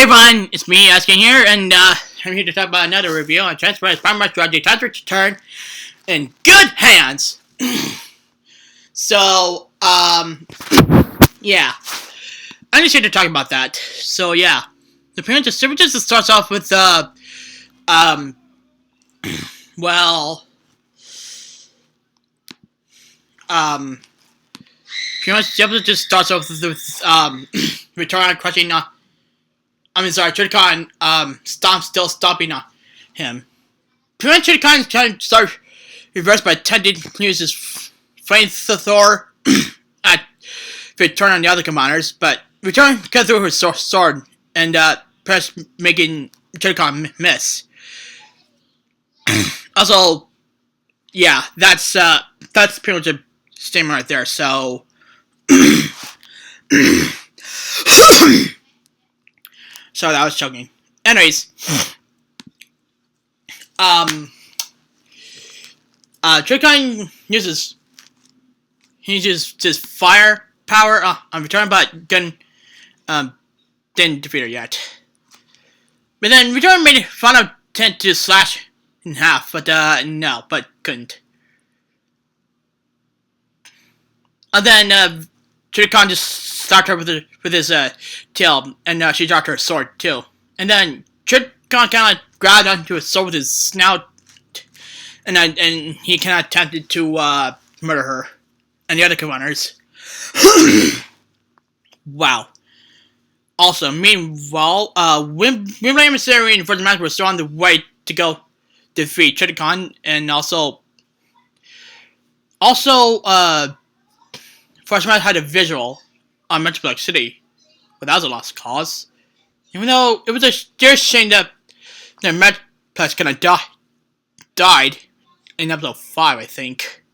Hey everyone, it's me asking here, and I'm here to talk about another review on Prime Wars Trilogy. Time to return in good hands. So, yeah, I'm just here to talk about that. So, yeah, the appearance of Super just starts off with um, well, pretty much the episode just starts off with Return crushing. Triticon, still stopping him. Pretty much Triticon trying to start reverse by attempting to use his flamethrower at Return on the other commanders, but Return cut through his sword and press making Triticon miss. Also, yeah, that's pretty much a statement right there. So. Sorry, I was choking. Anyways, Triticon uses his fire power on Return, but didn't defeat her yet. But then Return made a final attempt to slash in half, but no, but couldn't. And then Triticon just stopped her with his tail, and she dropped her sword too. And then Triticon kind of grabbed onto his sword with his snout, and he kind of attempted to murder her and the other commanders. Wow. Also, meanwhile, Wimbley and Mystery and Virgin Mask were still on the way to go defeat Triticon, and also, Force Mask had a visual on Metroplex City, but that was a lost cause. Even though it was a sheer shame that Metroplex kind of died in episode 5, I think.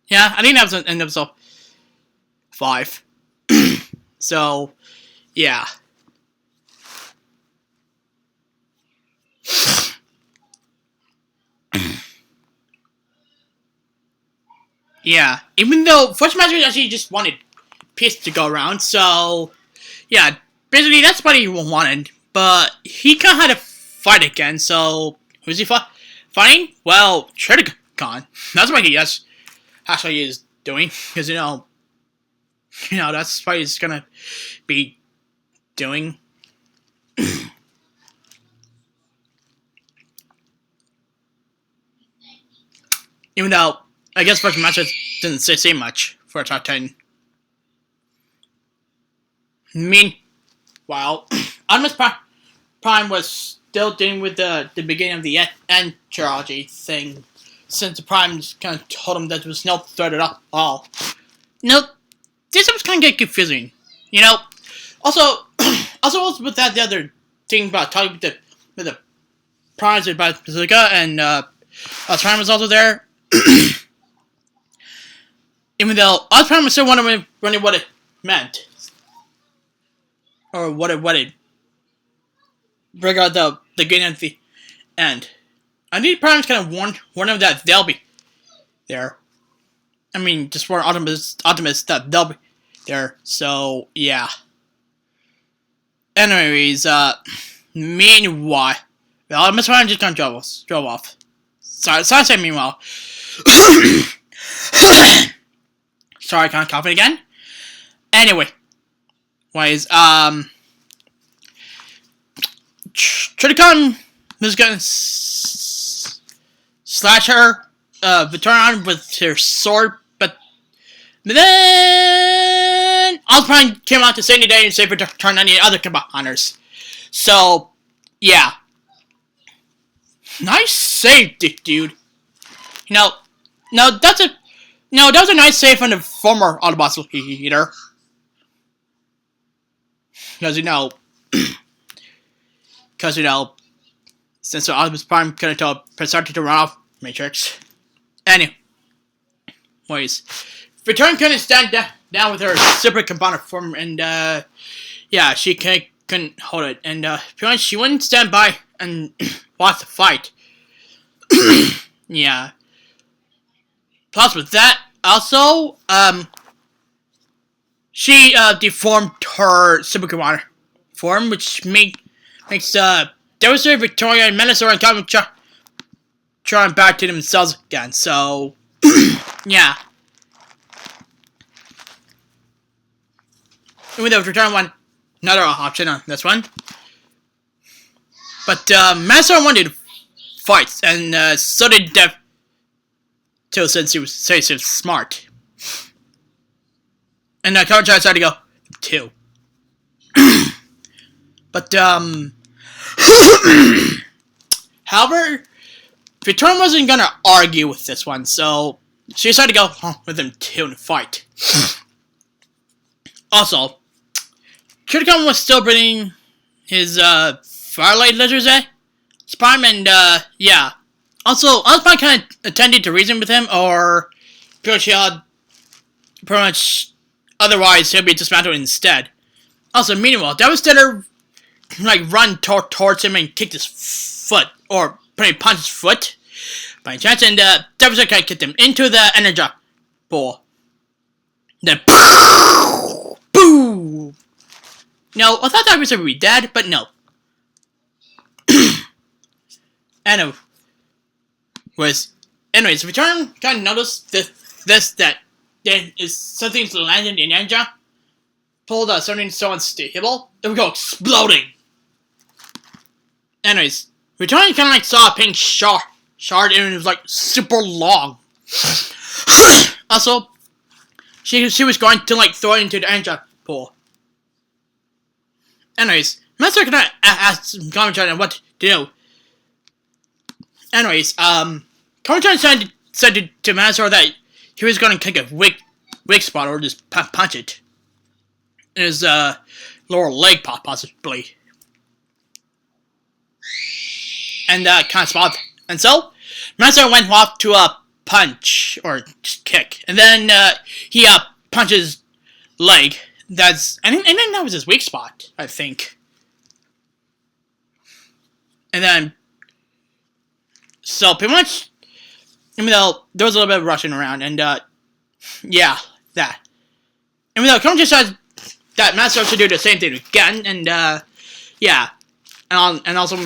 Yeah, I think that was in episode 5. So, yeah. Yeah, even though Force Master actually just wanted peace to go around, so yeah, basically that's what he wanted. But he kind of had to fight again. So who's he fighting? Well, Triticon. That's what that's what he is doing, because you know that's what he's gonna be doing. Even though I guess Force Master didn't say much for a top 10. Meanwhile, Optimus Prime was still dealing with the beginning of the end trilogy thing, since the Prime just kind of told him that there was no threat at all. This was kind of get confusing, you know. Also with that, the other thing about talking with the Primes about Pacifica, and Prime was also there. Even though Prime was still wondering what it meant. Or what it bring out the beginning and the end. I think Prime's kind of warn them that they'll be there. I mean, just warn Optimus that they'll be there. So yeah. Anyways, meanwhile, Optimus Prime just kind of drove off. Sorry I said meanwhile. Sorry, I can't cough it again. Anyways, Triticon was gonna slash her, Return with her sword, but then Prime came out to save the day and save Return on the other commanders. So, yeah. Nice save, dude. That was a nice save from the former Autobots leader. Because since the Optimus Prime kind of started to run off Matrix. Anyways, Return couldn't stand down with her super compounded form, and yeah, she couldn't hold it, and pretty much she wouldn't stand by and watch the fight. Yeah. Plus, with that, also, she deformed her super commander form, which makes Devastator, Victoria, and Menasor and Comic back to themselves again. So yeah. Even though Return one another option on this one. But Menasor wanted fights, and so did Dev too, since he was so smart. And Comic decided to go too. But however, Victoria wasn't gonna argue with this one, so she decided to go with him too in the fight. Also, Criticon was still bringing his Firelight Lizard's Prime, and yeah. Also, Prime kind of attended to reason with him, or pretty much otherwise he'll be dismantled instead. Also, meanwhile, Devastator run towards him and kicked his foot, or pretty punch his foot by chance, and Devastator kind of kicked him into the energy ball. Then boom! No, I thought Devastator would be dead, but no. Anyways, Return kind of noticed that there is something to land in the ninja. Pulled something so unstable, it would go exploding. Anyways, Return kind of saw a pink shard, and it was super long. Also, she was going to throw it into the ninja pool. Anyways, Master kind of asked Comic-Con what to do. Anyways, Comic-Con said to Master that he was going to kick a weak spot or just punch it in his lower leg, possibly. And kind of spot. And so, Master went off to a punch or just kick, and then he punched his leg. And then that was his weak spot, I think. And then, so pretty much, even though there was a little bit of rushing around, and yeah, that. Even though Comic decided that Master should do the same thing again, and yeah, and also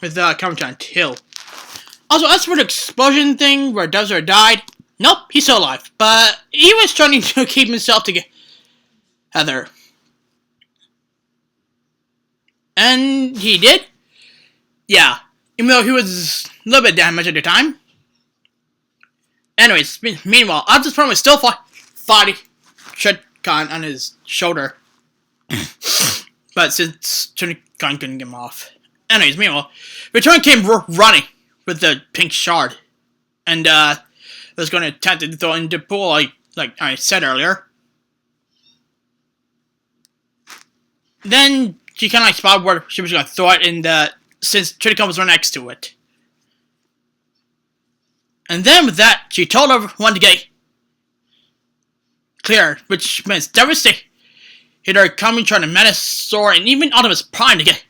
with Comic too. Also, as for the explosion thing where Devastator died, nope, he's still alive, but he was trying to keep himself together. And he did. Yeah, even though he was a little bit damaged at the time. Anyways, meanwhile, Optimus Prime was still fighting Shredcon on his shoulder. But since Shredcon couldn't get him off. Anyways, meanwhile, Return came running with the pink shard. And was going to attempt to throw it into the pool like I said earlier. Then she kind of spotted where she was going to throw it, and since Shredcon was right next to it. And then with that, she told everyone to get clear, which means Devastator coming, trying to Menasor, and even Optimus Prime to get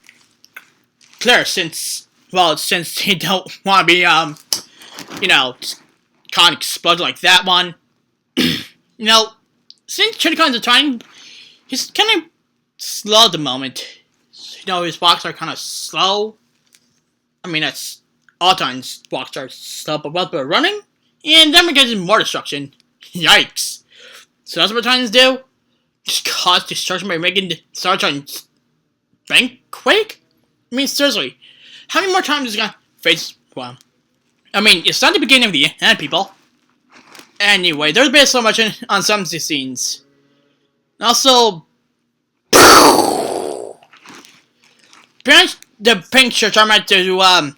clear, since he don't want to be, can't explode like that one. Since Shredcon's trying, he's kind of slow at the moment. His walks are kind of slow. I mean, that's all times walks are slow, but while they're running, and then we're getting more destruction. Yikes. So that's what Titans do? Just cause destruction by making the Star Titans banquake? I mean, seriously, how many more times is it gonna face one? I mean, it's not the beginning of the end, people. Anyway, there's been so much on some of these scenes. Also, parents, the pink shirts are meant to,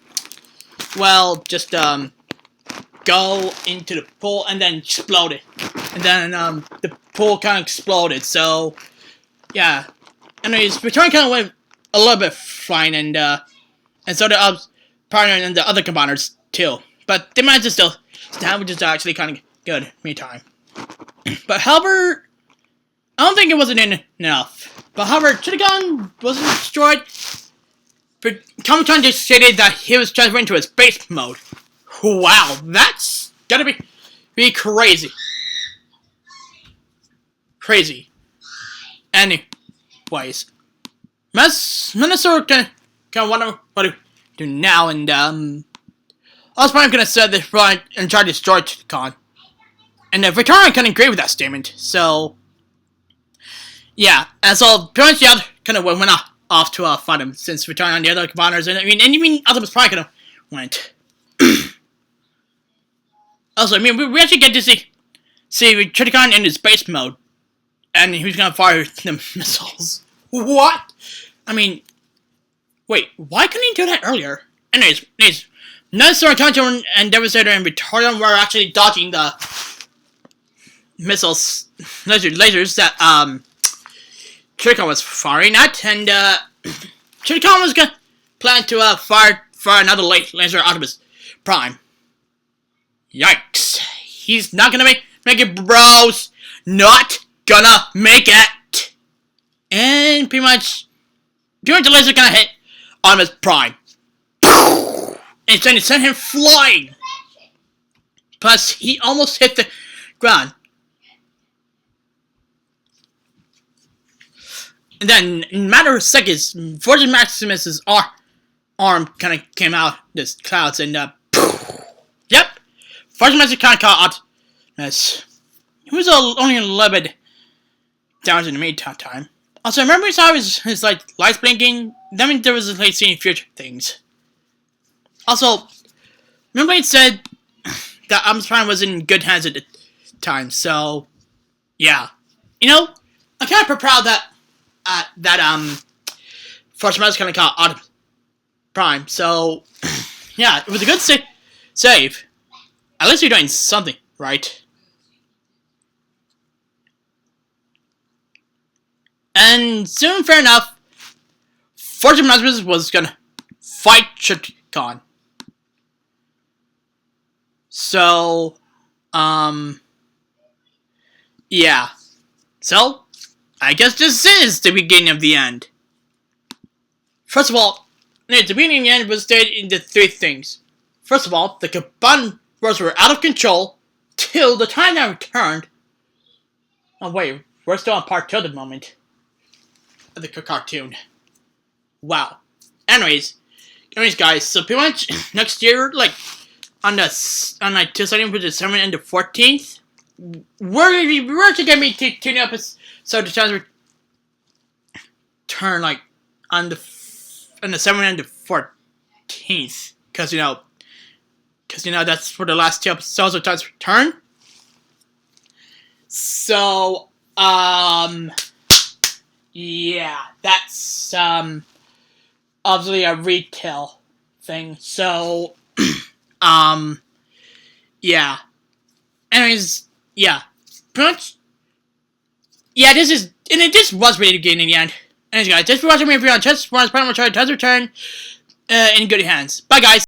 go into the pool and then explode it. And then, the pool kind of exploded, so, yeah. Anyways, Return kind of went a little bit flying, and so the partner and the other combiners, too. But they managed to still stand, which is actually kind of good, meantime. But, however, I don't think it wasn't enough. But, however, Shredcon wasn't destroyed. But Comic-Con just stated that he was transferring to his base mode. Wow, that's gotta be crazy. Crazy. Anyways, Minnesota kind of wonder what to do now, and I was probably gonna say that we're in charge of destroy Con. And Victoria kind of agree with that statement, so yeah, and so pretty much the other kind of went off to fight him, since Victoria and the other commanders, and even Optimus Prime kind of went. Also, we actually get to see Triticon in his base mode, and he was gonna fire the missiles. What? Wait, why couldn't he do that earlier? Anyways, Nelsor, Concho, and Devastator and Victoria were actually dodging the lasers that Triticon was firing at, and Triticon was gonna plan to fire another laser Optimus Prime. Yikes! He's not gonna make it, bros. Not gonna make it. And pretty much the laser gonna hit Optimus Prime, and it's gonna send him flying. Plus, he almost hit the ground. And then, in a matter of seconds, Fortune Maximus's arm kind of came out this clouds, and yep, Fortune Maximus kind of caught Optimus. He was only a little bit down in the meantime. Also, remember how his like lights blinking? That means there was like seeing future things. Also, remember it said that Optimus Prime was in good hands at the time. So, yeah, I'm kind of proud that Fortune Maximus kind of caught Optimus Prime. So, yeah, it was a good save. At least you're doing something right. And soon, fair enough, Fortune Maximus was gonna fight Triticon. So, yeah. So, I guess this is the beginning of the end. First of all, the beginning of the end was stated into three things. First of all, the Combined Wars were out of control till the time I returned. Oh wait, we're still on part 2 at the moment of the cartoon. Wow. Anyways, guys, so pretty much next year, like on 2 with December and the 14th, we're actually gonna be tuning up so the chance return like on the 7th and the 14th, because that's for the last 2 episodes of Time's Return. So yeah, that's obviously a retail thing. So yeah. Anyways, yeah, pretty much. Yeah, this was really good in the end. Anyways, guys, thanks for watching me. If you're on Chess, Prime Wars Trilogy, Time's Return in good hands. Bye, guys.